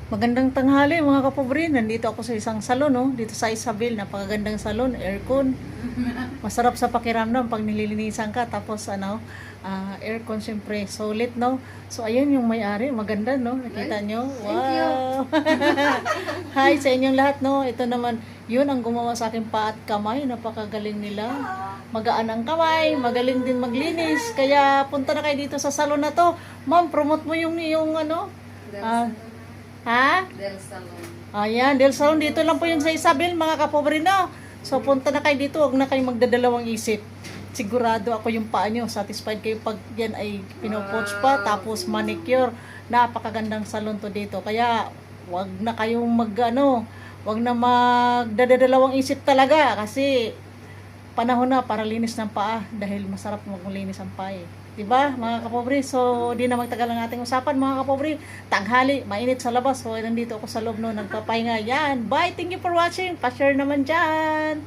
Magandang tanghali mga kapobre. Nandito ako sa isang salon, no? Dito sa Isabel, napakagandang salon, aircon. Masarap sa pakiramdam pag nililinisan ka. Tapos aircon syempre, solid, no? So ayun yung may-ari, maganda, no? Nakita nyo? Wow! Hi sa inyong lahat, no? Ito naman, yun ang gumawa sa akin pa at kamay. Napakagaling nila. Magaan ang kamay, magaling din maglinis. Kaya punta na kayo dito sa salon na to. Ma'am, promote mo yung ano? Ah, ha? Del Salon. Ayan, Del Salon, dito lang po yun sa Isabel, mga kapobre, no? So, punta na kayo dito, huwag na kayong magdadalawang isip. Sigurado ako yung paa nyo, satisfied kayo pag yan ay pinopoach pa, tapos manicure. Napakagandang salon to dito. Kaya, huwag na kayong huwag na magdadalawang isip talaga, kasi panahon na para linis ng paa, dahil masarap maglinis ang paa eh. Diba, mga kapobre? So, di na magtagal ang ating usapan, mga kapobre. Tanghali, mainit sa labas. So, nandito ako sa loob, no, nagpapahinga. Yan, bye! Thank you for watching. Pa-share naman dyan.